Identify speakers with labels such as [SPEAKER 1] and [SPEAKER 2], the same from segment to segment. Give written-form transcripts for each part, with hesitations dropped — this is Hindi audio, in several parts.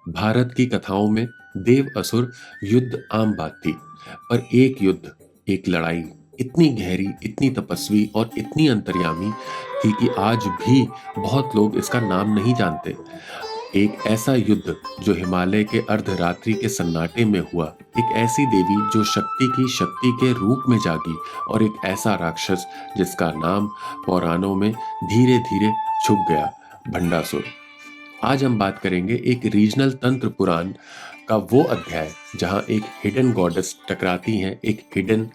[SPEAKER 1] भारत की कथाओं में देव असुर युद्ध आम बात थी, पर एक युद्ध, एक लड़ाई इतनी गहरी, इतनी तपस्वी और इतनी अंतर्यामी थी कि आज भी बहुत लोग इसका नाम नहीं जानते। एक ऐसा युद्ध जो हिमालय के अर्धरात्रि के सन्नाटे में हुआ, एक ऐसी देवी जो शक्ति की शक्ति के रूप में जागी, और एक ऐसा राक्षस जिसका नाम पुराणों में धीरे धीरे छुप गया, भंडासुर। आज हम बात करेंगे एक रीजनल तंत्र पुराण का वो अध्याय जहां एक हिडन गॉडेस टकराती हैं एक हिडन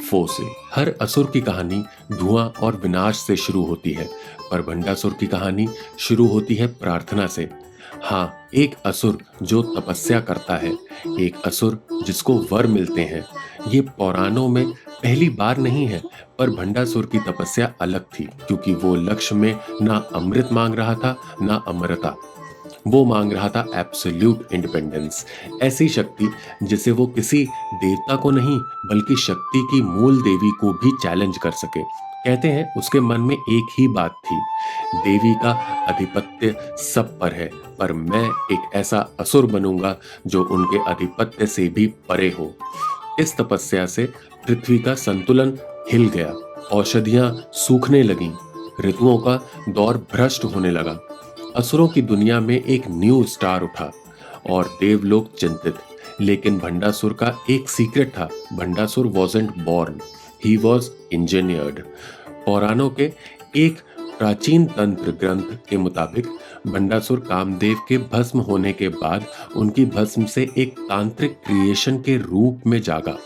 [SPEAKER 1] फो से। हर असुर की कहानी धुआं और विनाश से शुरू होती है, पर भंडासुर की कहानी शुरू होती है प्रार्थना से। हाँ, एक असुर जो तपस्या करता है, एक असुर जिसको वर मिलते हैं। ये पुराणों में पहली बार नहीं है, पर भंडासुर की तपस्या अलग थी, क्योंकि वो लक्ष्य में ना अमृत मांग रहा था ना अमरता। वो मांग रहा था एब्सोल्यूट इंडिपेंडेंस, ऐसी शक्ति जिसे वो किसी देवता को नहीं बल्कि शक्ति की मूल देवी को भी चैलेंज कर सके। कहते हैं उसके मन में एक ही बात थी, देवी का आधिपत्य सब पर है, पर मैं एक ऐसा असुर बनूंगा जो उनके आधिपत्य से भी परे हो। इस तपस्या से पृथ्वी का संतुलन हिल गया, औषधियां सूखने लगीं, ऋतुओं का दौर भ्रष्ट होने लगा। असुरों की दुनिया में एक न्यू स्टार उठा और देवलोक चिंतित। लेकिन भंडासुर का एक सीक्रेट था, Bhandasur wasn't born, he was engineered. पुराणों के एक प्राचीन तंत्र ग्रंथ के मुताबिक भंडासुर कामदेव के भस्म होने के बाद उनकी भस्म से एक तांत्रिक क्रिएशन के रूप में जागा।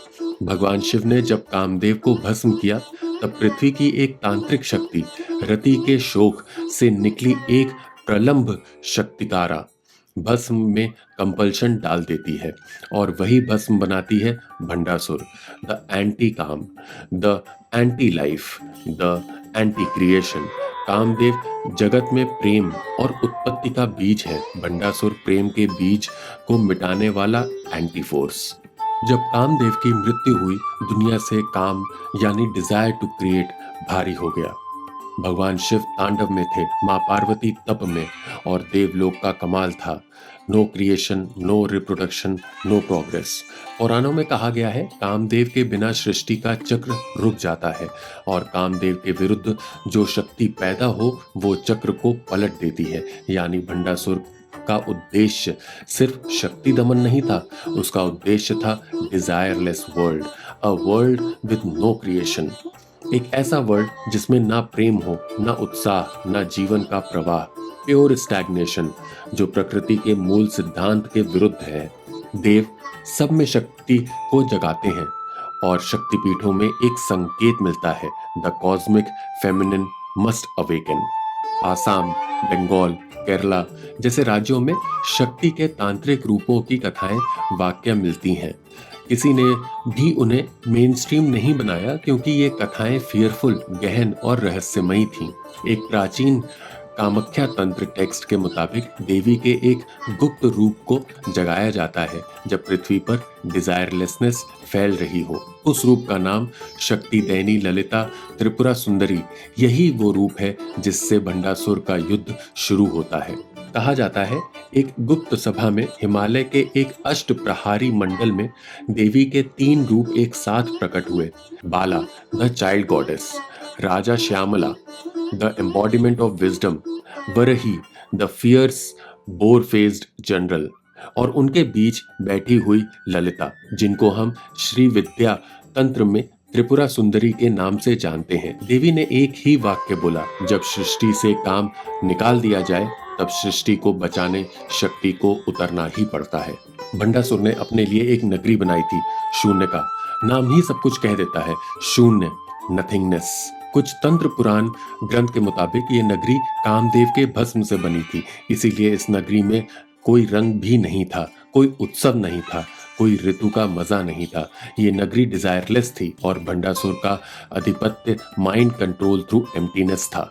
[SPEAKER 1] भगवान शिव ने जब कामदेव को भस्म किया, तब पृथ्वी की एक तांत्रिक शक्ति रति के शोक से निकली एक प्रलंब शक्तिकारा भस्म में कंपल्शन डाल देती है, और वही भस्म बनाती है Bhandasur, the anti kama, the anti life, the anti creation. Kamadeva जगत में प्रेम और उत्पत्ति का बीज है, भंडासुर प्रेम के बीज को मिटाने वाला एंटी फोर्स। जब कामदेव की मृत्यु हुई, दुनिया से काम यानी डिजायर टू क्रिएट भारी हो गया। भगवान शिव तांडव में थे, मां पार्वती तप में, और देवलोक का कमाल था, no creation, no reproduction, no progress. पुराणों में कहा गया है, कामदेव के बिना सृष्टि का चक्र रुक जाता है, और कामदेव के विरुद्ध जो शक्ति पैदा हो वो चक्र को पलट देती है। यानी भंडासुर का उद्देश्य सिर्फ शक्ति दमन नहीं था, उसका उद्देश्य था desireless world, a world with no creation. एक ऐसा वर्ल्ड जिसमें ना प्रेम हो, ना उत्साह, ना जीवन का प्रवाह, प्योर स्टैग्नेशन, जो प्रकृति के मूल सिद्धांत के विरुद्ध है। देव सब में शक्ति को जगाते हैं, और शक्तिपीठों में एक संकेत मिलता है, the cosmic feminine must awaken. Assam, Bengal, Kerala जैसे राज्यों में शक्ति के तांत्रिक रूपों की कथाएं वाक्य मिलती हैं। किसी ने भी उन्हें मेन स्ट्रीम नहीं बनाया, क्योंकि ये कथाएं फियरफुल, गहन और रहस्यमयी थीं। एक प्राचीन कामाख्या तंत्र टेक्स्ट के मुताबिक देवी के एक गुप्त रूप को जगाया जाता है जब पृथ्वी पर डिजायरलेसनेस फैल रही हो। उस रूप का नाम शक्ति दैनी ललिता त्रिपुरा सुंदरी। यही वो रूप है जिससे भंडासुर का युद्ध शुरू होता है। कहा जाता है, एक गुप्त सभा में हिमालय के एक अष्ट प्रहारी मंडल में देवी के 3 रूप एक साथ प्रकट हुए। Bala, the child goddess; Raja Shyamala, the embodiment of wisdom; Varahi, the fierce boar faced general; और उनके बीच बैठी हुई ललिता, जिनको हम श्री विद्या तंत्र में त्रिपुरा सुंदरी के नाम से जानते हैं। देवी ने एक ही वाक्य बोला, जब सृष्टि से काम निकाल दिया जाए तब सृष्टि को बचाने शक्ति को उतरना ही पड़ता है। भंडासुर ने अपने लिए एक नगरी बनाई थी, शून्य का। नाम ही सब कुछ कह देता है, शून्य, नथिंगनेस। कुछ तंत्र पुराण ग्रंथ के मुताबिक ये नगरी कामदेव के भस्म से बनी थी, इसीलिए इस नगरी में कोई रंग भी नहीं था, कोई उत्सव नहीं था, कोई ऋतु का मजा नहीं था। ये नगरी डिजायरलेस थी, और भंडासुर का आधिपत्य माइंड कंट्रोल थ्रू एम्प्टीनेस था।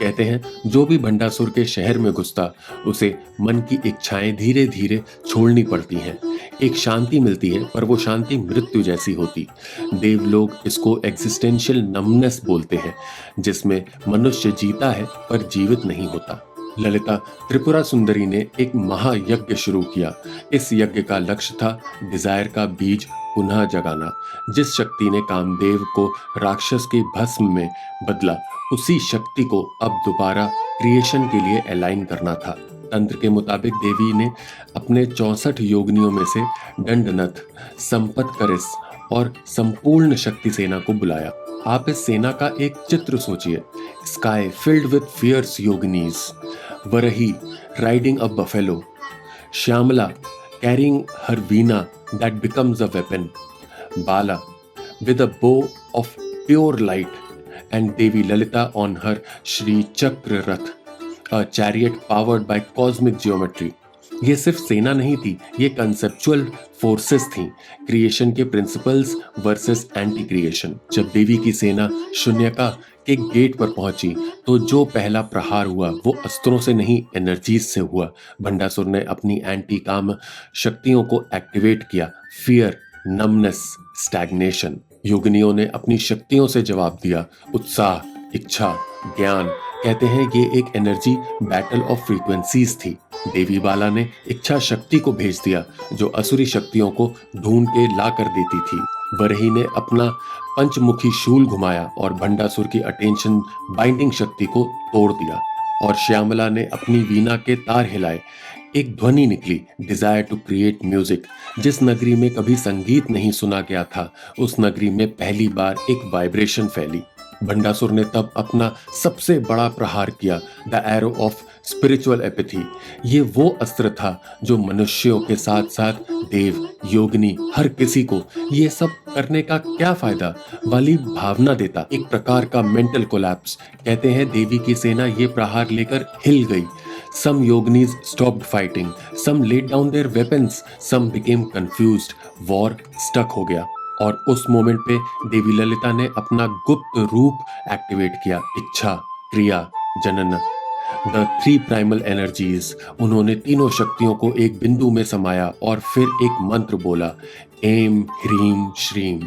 [SPEAKER 1] कहते हैं, जो भी भंडासुर के शहर में घुसता उसे मन की इच्छाएं धीरे धीरे छोड़नी पड़ती हैं। एक शांति मिलती है, पर वो शांति मृत्यु जैसी होती। देव लोग इसको एग्जिस्टेंशियल नमनेस बोलते हैं, जिसमें मनुष्य जीता है पर जीवित नहीं होता। ललिता त्रिपुरा सुंदरी ने एक महायज्ञ शुरू किया। इस यज्ञ का लक्ष्य था डिजायर का बीज पुनः जगाना। जिस शक्ति ने कामदेव को राक्षस के भस्म में बदला, उसी शक्ति को अब दोबारा क्रिएशन के लिए अलाइन करना था। तंत्र के मुताबिक देवी ने अपने 64 योगिनियों में से दंडनथ, संपतकरिस और संपूर्ण शक्ति सेना को बुलाया। आप इस सेना का एक चित्र सोचिए। Sky filled with fierce yoginis, Varahi riding a buffalo, Shyamala carrying her veena that becomes a weapon, Bala with a bow of pure light, and Devi Lalita on her Shri Chakra Rath, a chariot powered by cosmic geometry. ये सिर्फ सेना नहीं थी, ये कंसेप्चुअल फोर्सेस थी, क्रिएशन के प्रिंसिपल्स वर्सेस एंटी क्रिएशन। जब देवी की सेना शून्यका के गेट पर पहुंची तो जो पहला प्रहार हुआ वो अस्त्रों से नहीं, एनर्जीज से हुआ। भंडासुर ने अपनी एंटी काम शक्तियों को एक्टिवेट किया। Fear, numbness, stagnation. योगिनियों ने अपनी शक्तियों से जवाब दिया। उत्साह, इच्छा, ज्ञान। कहते हैं ये एक एनर्जी बैटल ऑफ फ्रीक्वेंसीज थी। देवी बाला ने इच्छा शक्ति को भेज दिया जो असुरी शक्तियों को ढूंढ के ला कर देती थी। वरही ने अपना पंचमुखी शूल घुमाया और भंडासुर की अटेंशन बाइंडिंग शक्ति को तोड़ दिया। और श्यामला ने अपनी वीणा के तार हिलाए। एक ध्वनि निकली, डिजायर टू क्रिएट म्यूजिक। जिस नगरी में कभी संगीत नहीं सुना गया था, उस नगरी में पहली बार एक वाइब्रेशन फैली। भंडासुर ने तब अपना सबसे बड़ा प्रहार किया, द एरो ऑफ स्पिरिचुअल एपिथी। ये वो अस्त्र था जो मनुष्यों के साथ साथ देव, योगिनी, हर किसी को ये सब करने का क्या फायदा वाली भावना देता। एक प्रकार का मेंटल कोलैप्स। कहते हैं देवी की सेना ये प्रहार लेकर हिल गई। Some yognis stopped fighting, some laid down their weapons, some became confused. War stuck हो गया। और उस मोमेंट पे देवी ललिता ने अपना गुप्त रूप एक्टिवेट किया। इच्छा, क्रिया, जनन, द 3 प्राइमल एनर्जीज। उन्होंने तीनों शक्तियों को एक बिंदु में समाया और फिर एक मंत्र बोला, एम ह्रीम श्रीम।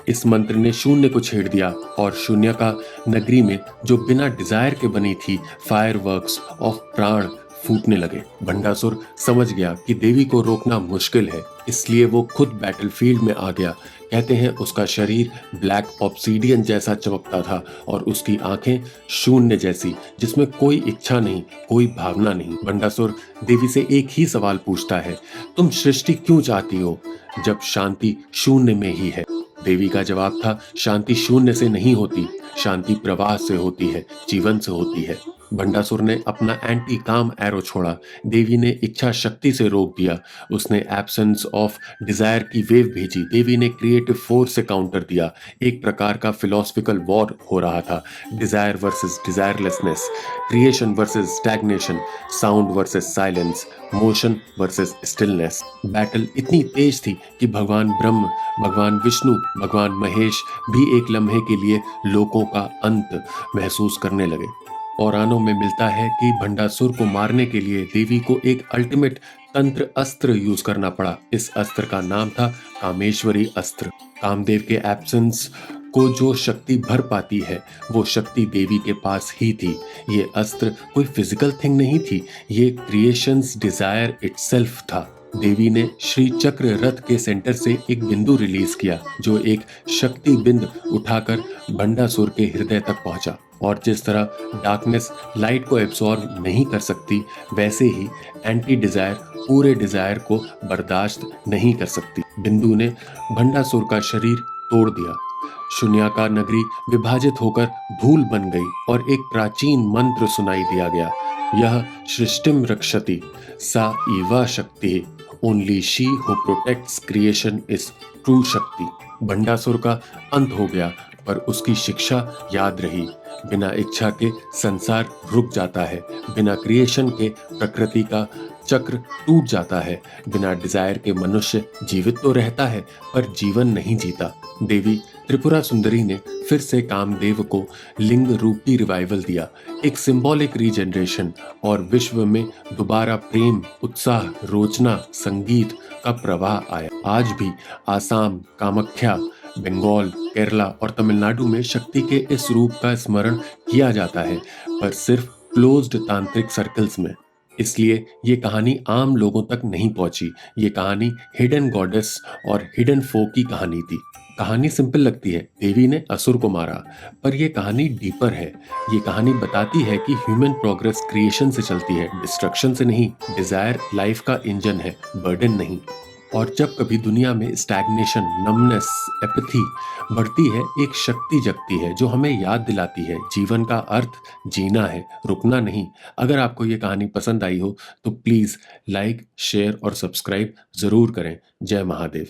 [SPEAKER 1] इस मंत्र ने शून्य को छेड़ दिया और शून्य का नगरी में जो बिना डिजायर के बनी थी फायरवर्क्स ऑफ प्राण फूटने लगे। भंडासुर समझ गया कि देवी को रोकना मुश्किल है, इसलिए वो खुद बैटलफील्ड में आ गया। कहते हैं उसका शरीर ब्लैक ऑब्सीडियन जैसा चमकता था और उसकी आंखें शून्य जैसी, जिसमें कोई इच्छा नहीं, कोई भावना नहीं। भंडासुर देवी से एक ही सवाल पूछता है, तुम सृष्टि क्यों चाहती हो जब शांति शून्य में ही है? देवी का जवाब था, शांति शून्य से नहीं होती, शांति प्रवाह से होती है, जीवन से होती है। भंडासुर ने अपना एंटी काम एरो छोड़ा। देवी ने इच्छा शक्ति से रोक दिया। उसने एब्सेंस ऑफ डिजायर की वेव भेजी। देवी ने क्रिएटिव फोर्स से काउंटर दिया। एक प्रकार का फिलोसफिकल वॉर हो रहा था। Desire versus desirelessness, creation versus stagnation, sound versus silence, motion versus stillness. Battle इतनी तेज थी कि भगवान ब्रह्म, भगवान विष्णु, भगवान महेश भी एक लम्हे के लिए लोकों का अंत महसूस करने लगे। पुराणों में मिलता है कि भंडासुर को मारने के लिए देवी को एक अल्टीमेट तंत्र अस्त्र यूज करना पड़ा। इस अस्त्र का नाम था कामेश्वरी अस्त्र। कामदेव के एब्सेंस को जो शक्ति भर पाती है वो शक्ति देवी के पास ही थी। ये अस्त्र कोई फिजिकल थिंग नहीं थी, ये क्रिएशंस डिजायर इटसेल्फ था। देवी ने श्री चक्र रथ के सेंटर से एक बिंदु रिलीज किया जो एक शक्ति बिंद उठाकर भंडासुर के हृदय तक पहुंचा। और जिस तरह डार्कनेस लाइट को एब्सॉर्ब नहीं कर सकती, वैसे ही एंटी डिजायर पूरे डिजायर को बर्दाश्त नहीं कर सकती। बिंदु ने भंडासुर का शरीर तोड़ दिया। शून्याकार नगरी विभाजित होकर धूल बन गई और एक प्राचीन मंत्र सुनाई दिया गया, यह सृष्टिम रक्षति सा ईवा शक्ति, only she who protects creation is true शक्ति। भंडासुर का अंत हो गया पर उसकी शिक्षा याद रही। बिना इच्छा के संसार रुक जाता है, बिना क्रिएशन के प्रकृति का चक्र टूट जाता है, बिना डिजायर के मनुष्य जीवित तो रहता है पर जीवन नहीं जीता। देवी त्रिपुरा सुंदरी ने फिर से कामदेव को लिंग रूपी रिवाइवल दिया, एक सिंबॉलिक रीजनरेशन, और विश्व में दोबारा प्रेम, उत्साह, रोचना, संगीत का प्रवाह आया। आज भी आसाम, कामाख्या, बंगाल, केरला और तमिलनाडु में शक्ति के इस रूप का स्मरण किया जाता है, पर सिर्फ क्लोज्ड तांत्रिक सर्कल्स में। इसलिए ये कहानी आम लोगों तक नहीं पहुंची। ये कहानी हिडन गॉडेस और हिडन फो की कहानी थी। कहानी सिंपल लगती है, देवी ने असुर को मारा, पर यह कहानी डीपर है। ये कहानी बताती है कि ह्यूमन प्रोग्रेस क्रिएशन से चलती है, डिस्ट्रक्शन से नहीं। डिजायर लाइफ का इंजन है, बर्डन नहीं। और जब कभी दुनिया में स्टैग्नेशन, नमनेस, एपैथी बढ़ती है, एक शक्ति जगती है जो हमें याद दिलाती है जीवन का अर्थ जीना है, रुकना नहीं। अगर आपको ये कहानी पसंद आई हो तो प्लीज लाइक, शेयर और सब्सक्राइब जरूर करें। जय महादेव।